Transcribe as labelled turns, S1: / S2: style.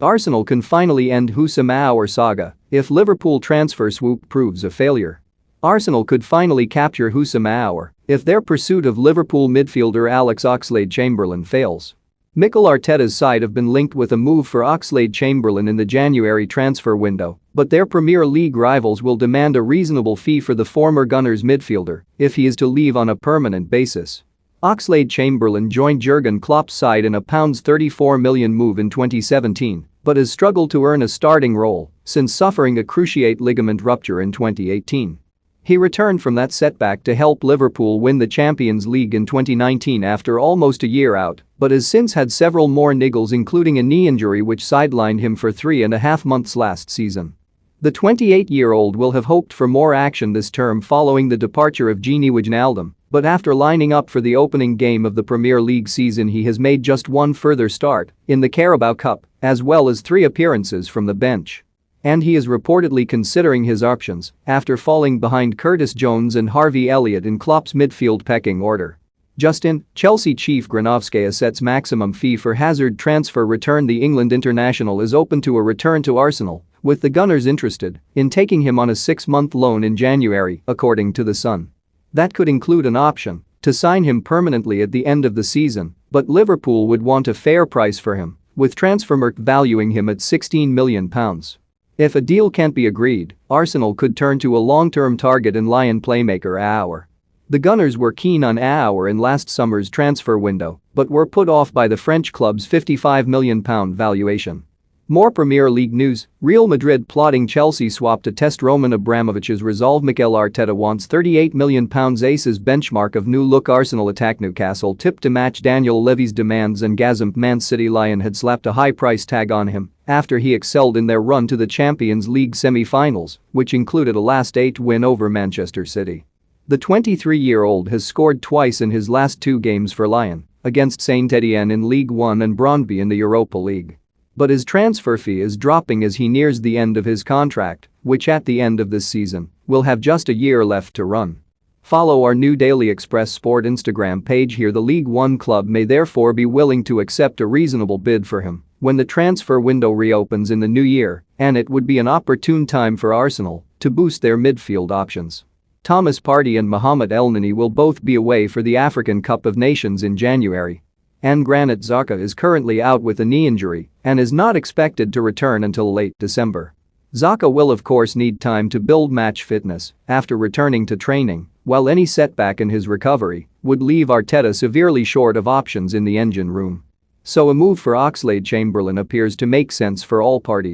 S1: Arsenal can finally end Houssem Aouar saga if Liverpool transfer swoop proves a failure. Arsenal could finally capture Houssem Aouar if their pursuit of Liverpool midfielder Alex Oxlade-Chamberlain fails. Mikel Arteta's side have been linked with a move for Oxlade-Chamberlain in the January transfer window, but their Premier League rivals will demand a reasonable fee for the former Gunners midfielder if he is to leave on a permanent basis. Oxlade-Chamberlain joined Jurgen Klopp's side in a £34 million move in 2017, but has struggled to earn a starting role since suffering a cruciate ligament rupture in 2018. He returned from that setback to help Liverpool win the Champions League in 2019 after almost a year out, but has since had several more niggles, including a knee injury which sidelined him for 3.5 months last season. The 28-year-old will have hoped for more action this term following the departure of Gini Wijnaldum, but after lining up for the opening game of the Premier League season he has made just one further start in the Carabao Cup, as well as 3 appearances from the bench. And he is reportedly considering his options after falling behind Curtis Jones and Harvey Elliott in Klopp's midfield pecking order. Justin, Chelsea chief Granovskaya sets maximum fee for Hazard transfer return. The England international is open to a return to Arsenal, with the Gunners interested in taking him on a 6-month loan in January, according to The Sun. That could include an option to sign him permanently at the end of the season, but Liverpool would want a fair price for him, with Transfermarkt valuing him at £16 million. If a deal can't be agreed, Arsenal could turn to a long-term target in Lyon playmaker Aouar. The Gunners were keen on Aouar in last summer's transfer window, but were put off by the French club's £55 million valuation. More Premier League news: Real Madrid plotting Chelsea swap to test Roman Abramovich's resolve. Mikel Arteta wants £38 million Ace's benchmark of new-look Arsenal attack. Newcastle tipped to match Daniel Levy's demands, and Gazem Man City Lyon had slapped a high price tag on him after he excelled in their run to the Champions League semi-finals, which included a last-8 win over Manchester City. The 23-year-old has scored twice in his last 2 games for Lyon, against Saint-Étienne in League One and Brøndby in the Europa League. But his transfer fee is dropping as he nears the end of his contract, which at the end of this season will have just a year left to run. Follow our new Daily Express Sport Instagram page here. The League One club may therefore be willing to accept a reasonable bid for him when the transfer window reopens in the new year, and it would be an opportune time for Arsenal to boost their midfield options. Thomas Partey and Mohamed Elneny will both be away for the African Cup of Nations in January. And Granit Xhaka is currently out with a knee injury and is not expected to return until late December. Xhaka will of course need time to build match fitness after returning to training, while any setback in his recovery would leave Arteta severely short of options in the engine room. So a move for Oxlade-Chamberlain appears to make sense for all parties.